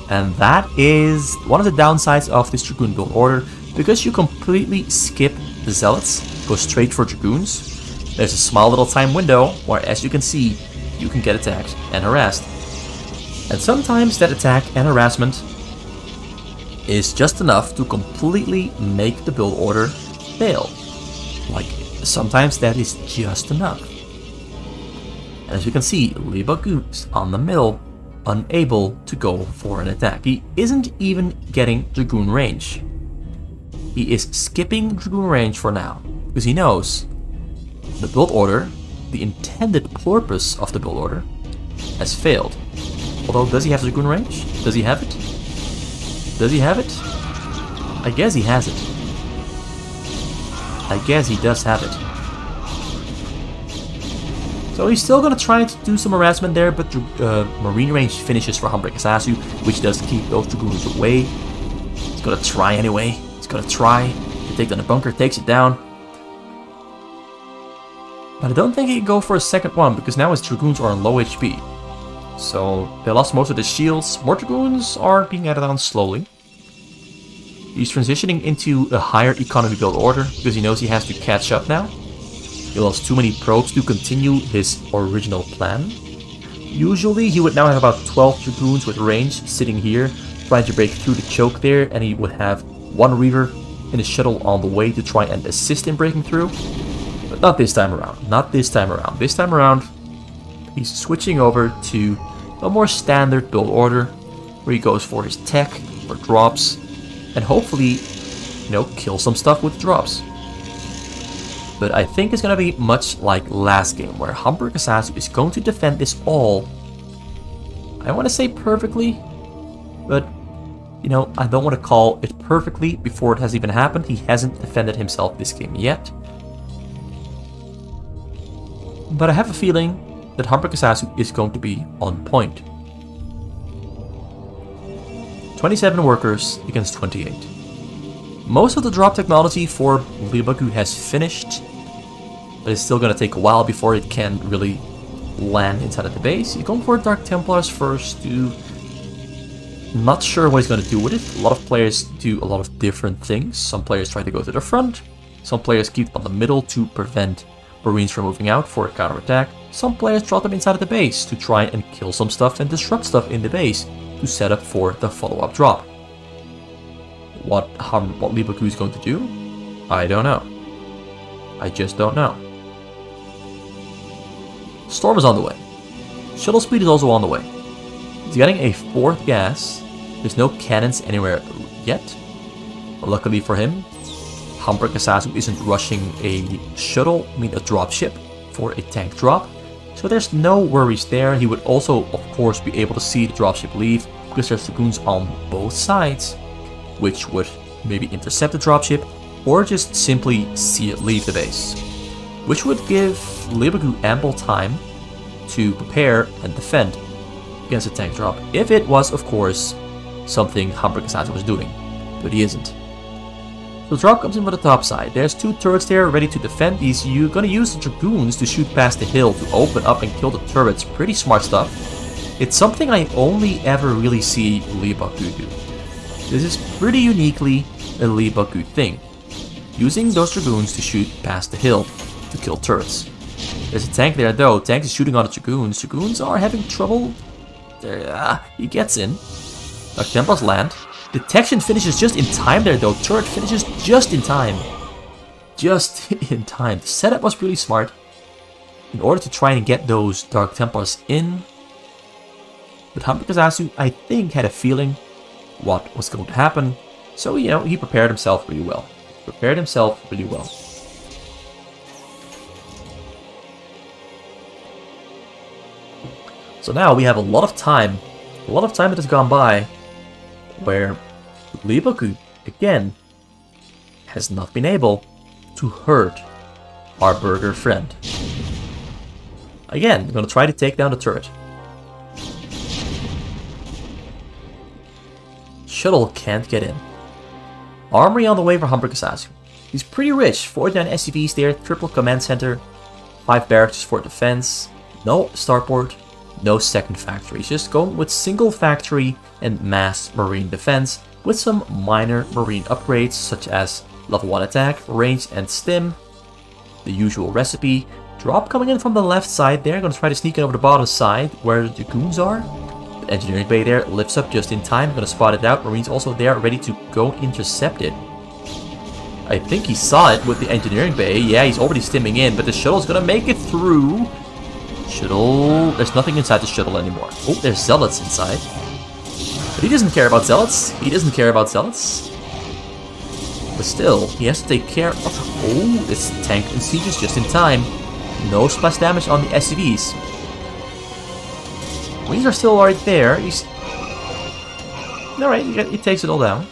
And that is one of the downsides of this Dragoon build order. Because you completely skip the Zealots, go straight for Dragoons, there's a small little time window where, as you can see, you can get attacked and harassed. And sometimes that attack and harassment is just enough to completely make the build order fail. Like, sometimes that is just enough. And as you can see, Leebokgu is on the middle, unable to go for an attack. He isn't even getting Dragoon range. He is skipping Dragoon range for now, because he knows the build order, the intended purpose of the build order, has failed. Although, does he have Dragoon range? Does he have it? Does he have it? I guess he has it. I guess he does have it. So he's still going to try to do some harassment there, but Marine range finishes for Hamburgersasu, which does keep those Dragoons away. He's going to try anyway. He's going to try to take down the bunker, takes it down. But I don't think he can go for a second one, because now his Dragoons are on low HP. So they lost most of the shields. More Dragoons are being added on slowly. He's transitioning into a higher economy build order, because he knows he has to catch up now. He lost too many probes to continue his original plan. Usually he would now have about 12 Dragoons with range sitting here, trying to break through the choke there, and he would have 1 Reaver in a shuttle on the way to try and assist in breaking through. But not this time around. Not this time around. This time around, he's switching over to a more standard build order, where he goes for his tech, for drops, and hopefully, you know, kill some stuff with drops. But I think it's going to be much like last game, where Hamburgersasu is going to defend this all, I want to say perfectly, but, you know, I don't want to call it perfectly before it has even happened. He hasn't defended himself this game yet. But I have a feeling that Hamburgersasu is going to be on point. 27 workers against 28. Most of the drop technology for Leebokgu has finished, but it's still going to take a while before it can really land inside of the base. He's going for Dark Templars first to... Not sure what he's going to do with it. A lot of players do a lot of different things. Some players try to go to the front. Some players keep on the middle to prevent Marines from moving out for a counterattack. Some players drop them inside of the base to try and kill some stuff and disrupt stuff in the base to set up for the follow-up drop. What Leebokgu is going to do, I don't know. I just don't know. Storm is on the way. Shuttle speed is also on the way. He's getting a 4th gas. There's no cannons anywhere yet. Luckily for him, Hamburgersasu isn't rushing a shuttle, I mean a dropship, for a tank drop. So there's no worries there. He would also, of course, be able to see the dropship leave, because there's dragoons on both sides, which would maybe intercept the dropship, or just simply see it leave the base. Which would give Leebokgu ample time to prepare and defend against a tank drop, if it was, of course, something Hamburgersasu was doing, but he isn't. So the drop comes in from the top side. There's 2 turrets there ready to defend these. You're gonna use the dragoons to shoot past the hill to open up and kill the turrets. Pretty smart stuff. It's something I only ever really see Leebokgu do. This is pretty uniquely a Leebokgu thing. Using those dragoons to shoot past the hill to kill turrets. There's a tank there though. Tank is shooting on the dragoons. Dragoons are having trouble. He gets in. Dark Templars land. Detection finishes just in time there though. Turret finishes just in time. Just in time. The setup was really smart in order to try and get those Dark Templars in. But Hamburgersasu, I think, had a feeling what was going to happen. So, you know, he prepared himself really well. So now we have a lot of time that has gone by, where Leebokgu, again, has not been able to hurt our burger friend. Again, we're going to try to take down the turret. Shuttle can't get in. Armory on the way for Hamburgersasu. He's pretty rich. 49 SCVs there, triple command center, 5 barracks for defense, no starport, no second factory. He's just going with single factory and mass marine defense with some minor marine upgrades such as level 1 attack, range and stim. The usual recipe. Drop coming in from the left side there. Going to try to sneak in over the bottom side where the dragoons are. The engineering bay there lifts up just in time. Going to spot it out. Marines also there ready to go intercept it. I think he saw it with the engineering bay. Yeah, he's already stimming in, but the shuttle's going to make it through. Shuttle... There's nothing inside the shuttle anymore. Oh, there's zealots inside. But he doesn't care about zealots. But still, he has to take care of... Oh, this tank and siege is just in time. No splash damage on the SCVs. Marines are still right there. He's... Alright, he takes it all down.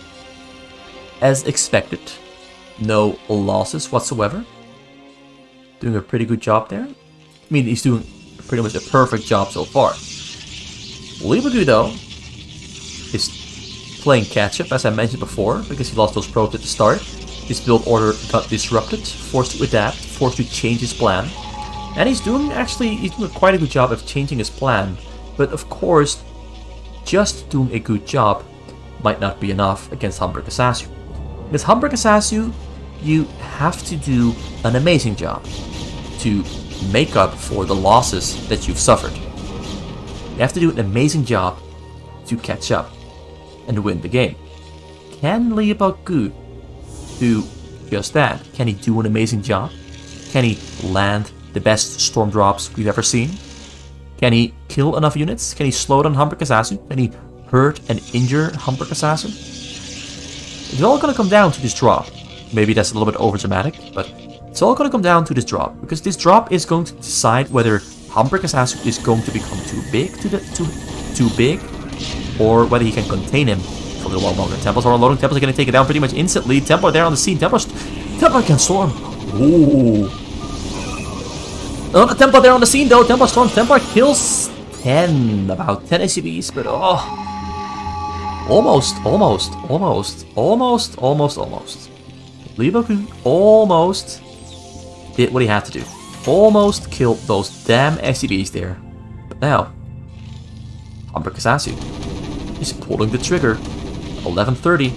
As expected. No losses whatsoever. Doing a pretty good job there. I mean, he's doing pretty much a perfect job so far. Leebokgu, though, is playing catch-up, as I mentioned before, because he lost those probes at the start. His build order got disrupted, forced to adapt, forced to change his plan. And he's doing quite a good job of changing his plan. But of course, just doing a good job might not be enough against Hamburgersasu. With Hamburgersasu, you have to do an amazing job to make up for the losses that you've suffered. You have to do an amazing job to catch up and win the game. Can Leebokgu do just that? Can he do an amazing job? Can he land the best storm drops we've ever seen? Can he kill enough units? Can he slow down Hamburgersasu? Can he hurt and injure Hamburgersasu? It's all gonna come down to this drop. Maybe that's a little bit overdramatic, but it's all gonna come down to this drop, because this drop is going to decide whether Hamburgersasu is going to become too big, or whether he can contain him for a little while longer. Templars are unloading. Templars are gonna take it down pretty much instantly. Templar there on the scene. Templar can storm. Ooh. Another Templar there on the scene though. Templar storms. Templar kills 10, about 10 SCVs, but oh. Almost. Leebokgu almost did what he had to do. Almost killed those damn SCVs there. But now, Hamburgersasu is pulling the trigger. 11:30.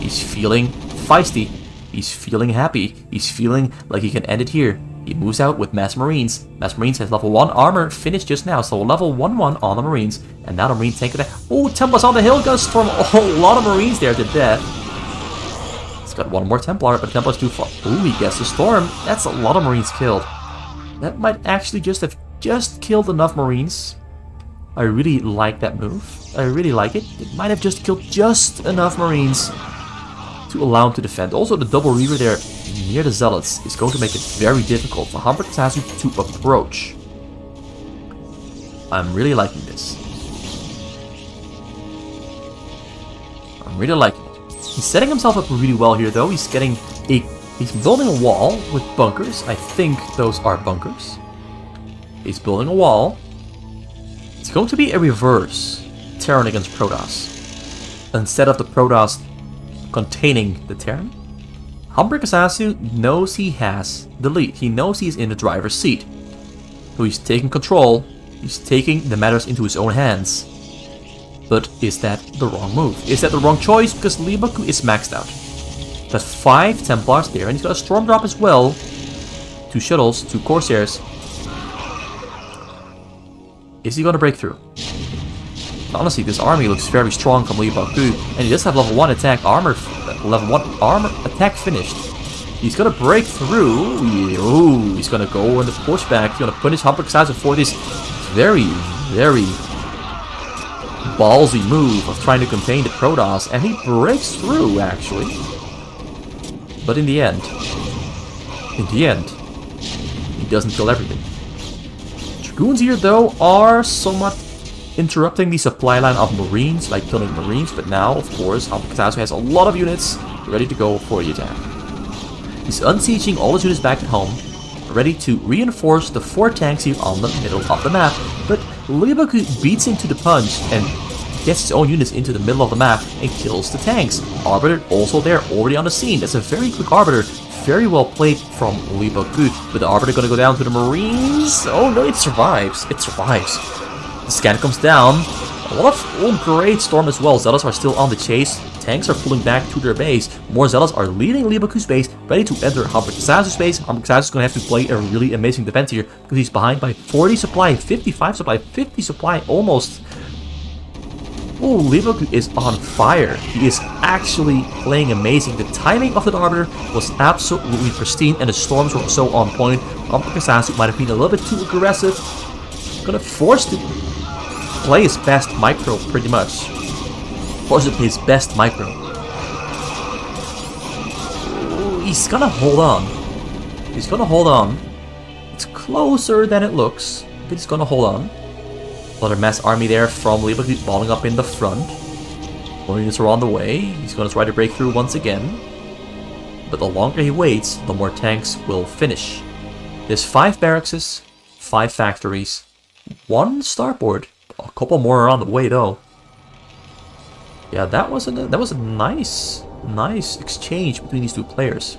He's feeling feisty. He's feeling happy. He's feeling like he can end it here. He moves out with Mass Marines. Mass Marines has level 1 armor finished just now, so level 1-1 on the Marines. And now the Marines take it. Oh, Templars on the hill, gonna storm a whole lot of Marines there to death. He's got one more Templar, but Templar's too far. Ooh, he gets the storm. That's a lot of Marines killed. That might actually just have killed enough Marines. I really like that move. I really like it. It might have just killed just enough Marines to allow him to defend. Also, the double Reaver there near the Zealots is going to make it very difficult for Hamburgersasu to approach. I'm really liking this. I'm really liking it. He's setting himself up really well here, though. He's building a wall with bunkers. I think those are bunkers. He's building a wall. It's going to be a reverse Terran against Protoss. Instead of the Protoss containing the Terran, Hamburgersasu knows he has the lead. He knows he's in the driver's seat. So he's taking control. He's taking the matters into his own hands. But is that the wrong move? Is that the wrong choice? Because Leebokgu is maxed out. There's 5 Templars there, and he's got a Storm Drop as well. 2 Shuttles, 2 Corsairs. Is he going to break through? Honestly, this army looks very strong from Leebokgu, and he does have level 1 attack armor, level 1 armor attack finished. He's gonna break through. Ooh, he's gonna go in the pushback. He's gonna punish Hamburgersasu for this very, very ballsy move of trying to contain the Protoss, and he breaks through actually. But in the end, he doesn't kill everything. Dragoons here though are somewhat interrupting the supply line of Marines, like killing Marines, but now, of course, Hamburgersasu has a lot of units ready to go for the attack. He's unsieging all his units back at home, ready to reinforce the 4 tanks here on the middle of the map, but Leebokgu beats him to the punch and gets his own units into the middle of the map and kills the tanks. Arbiter also there, already on the scene. That's a very quick Arbiter. Very well played from Leebokgu. But the Arbiter gonna go down to the Marines. Oh no, it survives. It survives. The scan comes down. A lot of great storm as well. Zealots are still on the chase. Tanks are pulling back to their base. More Zealots are leaving Leebokgu's base, ready to enter Hamburgersasu's base. Hamburgersasu's going to have to play a really amazing defense here, because he's behind by 40 supply, 55 supply, 50 supply almost. Oh, Leebokgu is on fire. He is actually playing amazing. The timing of the Arbiter was absolutely pristine, and the storms were so on point. Hamburgersasu might have been a little bit too aggressive. Gonna force to play his best micro, pretty much. Force to play his best micro. Ooh, he's gonna hold on. He's gonna hold on. It's closer than it looks, but he's gonna hold on. Another mass army there from Leebokgu balling up in the front. More units are on the way. He's gonna try to break through once again. But the longer he waits, the more tanks will finish. There's 5 barracks, 5 factories, 1 starport. A couple more are on the way though. Yeah, that was a nice exchange between these 2 players.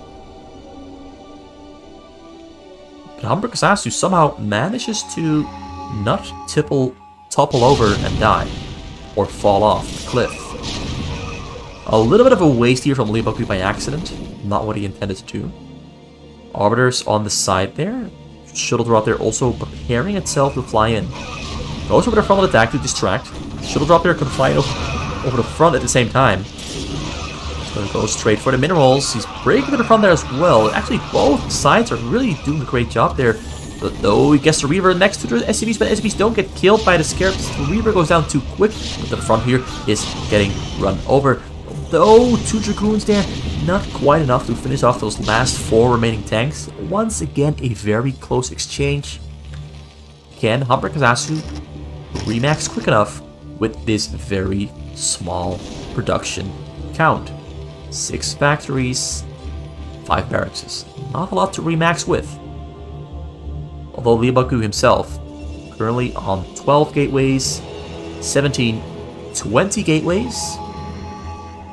But Hamburgersasu somehow manages to not topple over and die, or fall off the cliff. A little bit of a waste here from Leebokgu by accident, not what he intended to do. Arbiters on the side there. Shuttle drop there also preparing itself to fly in. Goes over the frontal attack to distract. Shuttle drop there can fly over the front at the same time. Gonna go straight for the minerals. He's breaking to the front there as well. Actually, both sides are really doing a great job there. But though he gets the Reaver next to the SCVs, but SCVs don't get killed by the Scarabs. The Reaver goes down too quick. But the front here is getting run over. Though 2 Dragoons there, not quite enough to finish off those last 4 remaining tanks. Once again, a very close exchange. Can Hamburgersasu remax quick enough with this very small production count? 6 factories, 5 barracks. Not a lot to remax with. Although Leebokgu himself, currently on 12 gateways, 17, 20 gateways.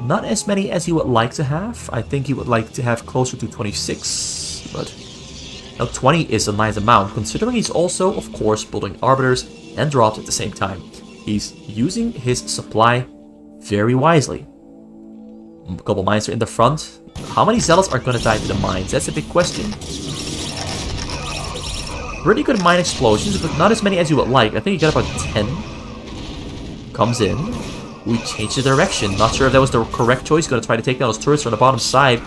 Not as many as he would like to have. I think he would like to have closer to 26, but now 20 is a nice amount, considering he's also, of course, building Arbiters and Drops at the same time. He's using his supply very wisely. A couple mines are in the front. How many Zealots are going to die to the mines? That's a big question. Pretty good mine explosions, but not as many as you would like. I think he got about 10. Comes in. We changed the direction. Not sure if that was the correct choice. Going to try to take down those turrets on the bottom side.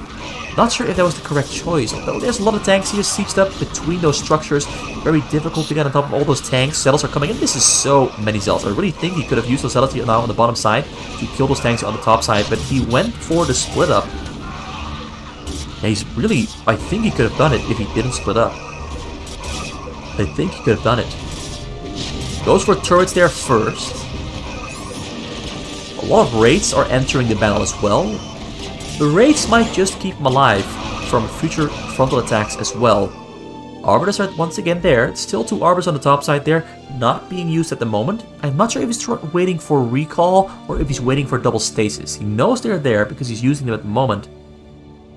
Not sure if that was the correct choice. Although there's a lot of tanks here sieged up between those structures. Very difficult to get on top of all those tanks. Zealots are coming in. This is so many Zealots. I really think he could have used those Zealots now on the bottom side to kill those tanks on the top side. But he went for the split up. Yeah, he's really... I think he could have done it if he didn't split up. I think he could have done it. Goes for turrets there first. A lot of raids are entering the battle as well. The raids might just keep him alive from future frontal attacks as well. Arbiters are once again there. It's still 2 Arbiters on the top side there, not being used at the moment. I'm not sure if he's waiting for recall or if he's waiting for double stasis. He knows they're there because he's using them at the moment,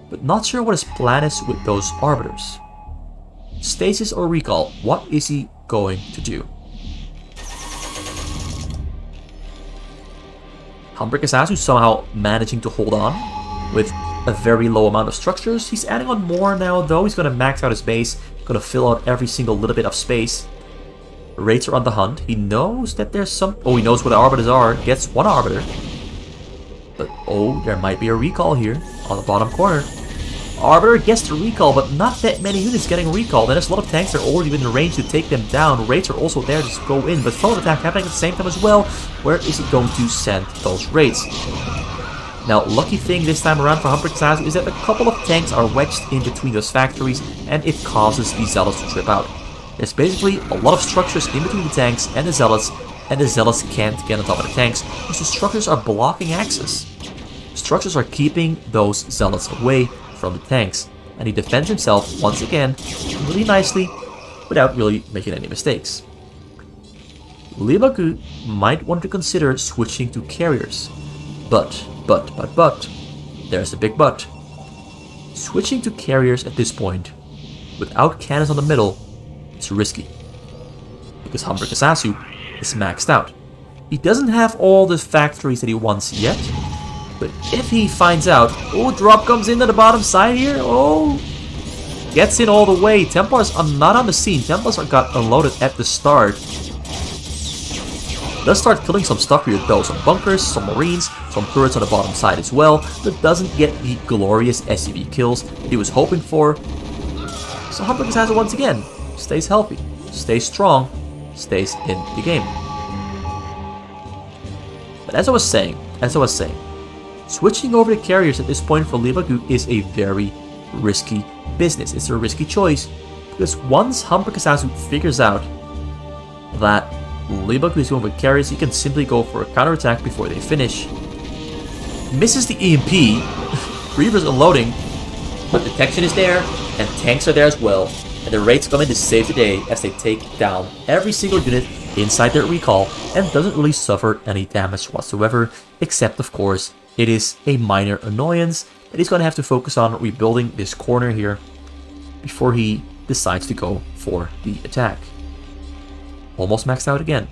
but not sure what his plan is with those Arbiters. Stasis or recall, what is he going to do? Hamburgersasu somehow managing to hold on with a very low amount of structures. He's adding on more now though. He's going to max out his base, going to fill out every single little bit of space. Raids are on the hunt. He knows that there's some... Oh, he knows where the Arbiters are. Gets 1 Arbiter. But oh, there might be a recall here on the bottom corner. Arbiter gets the recall, but not that many units getting recalled. And there's a lot of tanks that are already within range to take them down. Raids are also there to go in, but front attack happening at the same time as well. Where is he going to send those raids? Now, lucky thing this time around for Hamburgersasu is that a couple of tanks are wedged in between those factories, and it causes the Zealots to trip out. There's basically a lot of structures in between the tanks and the Zealots can't get on top of the tanks because the structures are blocking access. Structures are keeping those Zealots away from the tanks, and he defends himself once again really nicely without really making any mistakes. Leebokgu might want to consider switching to carriers, but there's a big but. Switching to carriers at this point without cannons on the middle is risky because Hamburgersasu is maxed out. He doesn't have all the factories that he wants yet. But if he finds out, oh, drop comes in at the bottom side here, oh, gets in all the way. Templars are not on the scene. Templars got unloaded at the start. Does start killing some stuff here though, some bunkers, some marines, some turrets on the bottom side as well, but doesn't get the glorious SCV kills he was hoping for. So Hamburgersasu once again stays healthy, stays strong, stays in the game. But as I was saying, switching over to carriers at this point for Leebokgu is a very risky business. It's a risky choice because once Hamburgersasu figures out that Leebokgu is going with carriers, he can simply go for a counterattack before they finish. Misses the EMP, Reaver's unloading, but detection is there and tanks are there as well, and the raids come in to save the day as they take down every single unit inside their recall and doesn't really suffer any damage whatsoever, except of course it is a minor annoyance that he's going to have to focus on rebuilding this corner here before he decides to go for the attack. Almost maxed out again.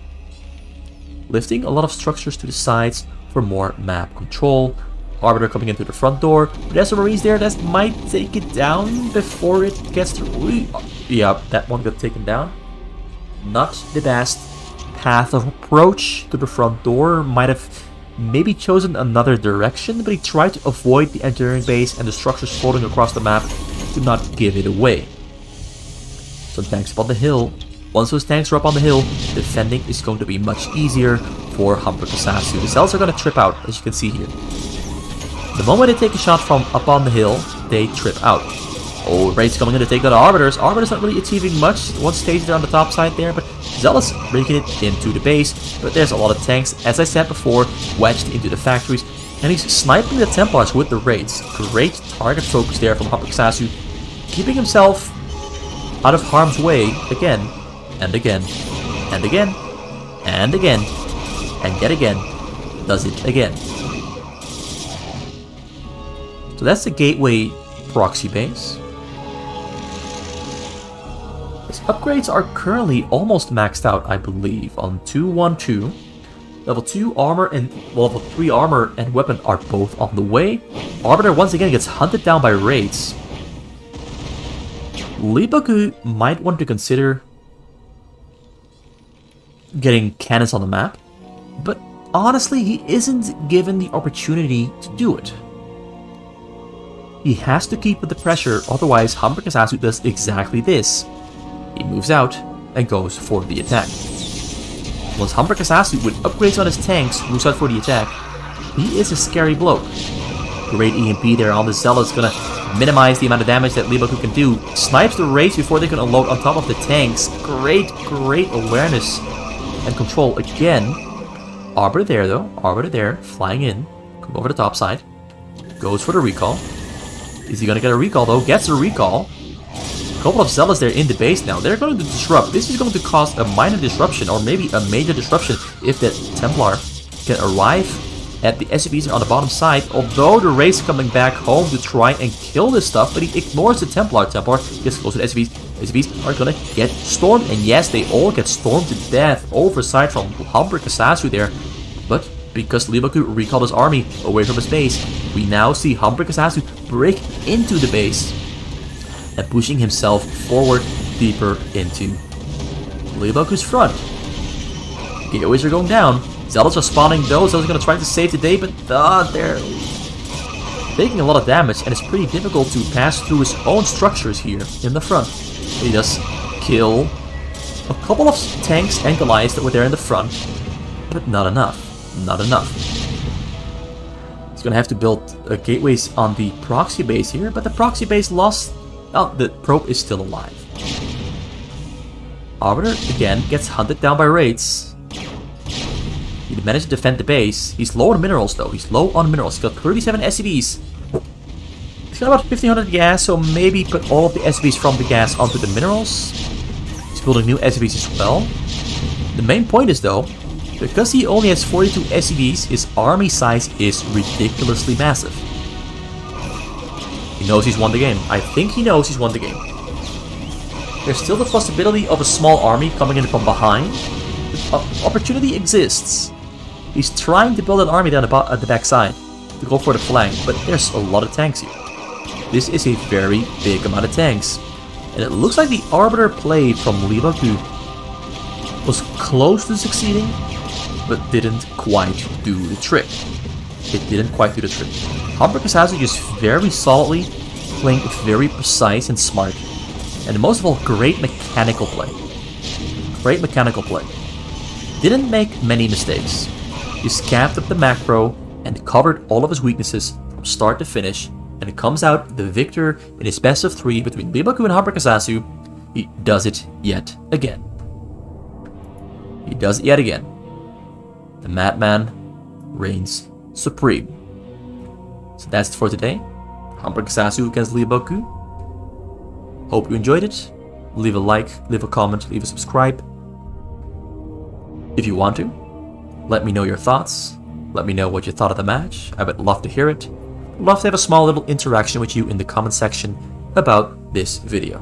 Lifting a lot of structures to the sides for more map control. Arbiter coming in through the front door. But there's some marines there that might take it down before it gets through. Yeah, that one got taken down. Not the best path of approach to the front door. Might have maybe chosen another direction, but he tried to avoid the engineering base and the structures floating across the map to not give it away. Some tanks up on the hill. Once those tanks are up on the hill, defending is going to be much easier for Hamburgersasu. The cells are going to trip out, as you can see here. The moment they take a shot from up on the hill, they trip out. Oh, Raid's coming in to take down the Arbiters. Arbiters not really achieving much. One stays there on the top side there, but Zealous breaking it into the base. But there's a lot of tanks, as I said before, wedged into the factories. And he's sniping the Templars with the Raids. Great target focus there from Hamburgersasu, keeping himself out of harm's way again, and again, and again, and again, and yet again, does it again. So that's the Gateway proxy base. His upgrades are currently almost maxed out, I believe, on 212. Level 2 armor and level 3 armor and weapon are both on the way. Arbiter once again gets hunted down by raids. Leebokgu might want to consider getting cannons on the map, but honestly, he isn't given the opportunity to do it. He has to keep with the pressure, otherwise Hamburgersasu does exactly this. He moves out and goes for the attack. Once Hamburgersasu with upgrades on his tanks moves out for the attack, he is a scary bloke. Great EMP there on the Zealous, gonna minimize the amount of damage that Leebokgu can do. Snipes the raids before they can unload on top of the tanks. Great awareness and control again. Arbiter there though, Arbiter there, flying in, come over the top side, goes for the recall. Is he gonna get a recall though? Gets a recall. A couple of Zealots there in the base now. They're going to disrupt. This is going to cause a minor disruption or maybe a major disruption if that Templar can arrive at the SCVs on the bottom side. Although the raid's coming back home to try and kill this stuff, but he ignores the Templar. Templar gets close to the SCVs. SCVs are gonna get stormed, and yes, they all get stormed to death. Oversight from Hamburgersasu there, but because Leebokgu recalled his army away from his base, we now see Hamburgersasu break into the base and pushing himself forward deeper into Leebokgu's front. Gateways are going down. Zealots are spawning those. Zealots are going to try to save the day, but they're taking a lot of damage, and it's pretty difficult to pass through his own structures here in the front. He does kill a couple of tanks and Goliaths that were there in the front, but not enough. Not enough. He's going to have to build gateways on the proxy base here, but the proxy base lost. Oh, the probe is still alive. Arbiter, again, gets hunted down by raids. He managed to defend the base. He's low on minerals, though. He's low on minerals. He's got 37 SCVs. He's got about 1500 gas, so maybe put all of the SCVs from the gas onto the minerals. He's building new SCVs as well. The main point is, though, because he only has 42 SCVs, his army size is ridiculously massive. He knows he's won the game. I think he knows he's won the game. There's still the possibility of a small army coming in from behind. The opportunity exists. He's trying to build an army down at the backside to go for the flank, but there's a lot of tanks here. This is a very big amount of tanks. And it looks like the Arbiter play from Leebokgu was close to succeeding, but didn't quite do the trick. It didn't quite do the trick. Hamburgersasu just very solidly playing very precise and smart. And most of all, great mechanical play. Great mechanical play. Didn't make many mistakes. He scabbed up the macro and covered all of his weaknesses from start to finish, and it comes out the victor in his best of 3 between Leebokgu and Hamburgersasu. He does it yet again. He does it yet again. The Madman reigns supreme. So that's it for today. Hamburgersasu against Leebokgu. Hope you enjoyed it. Leave a like, leave a comment, leave a subscribe. If you want to, let me know your thoughts. Let me know what you thought of the match. I would love to hear it. I'd love to have a small little interaction with you in the comment section about this video.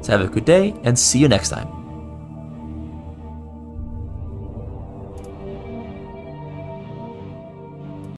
So have a good day and see you next time.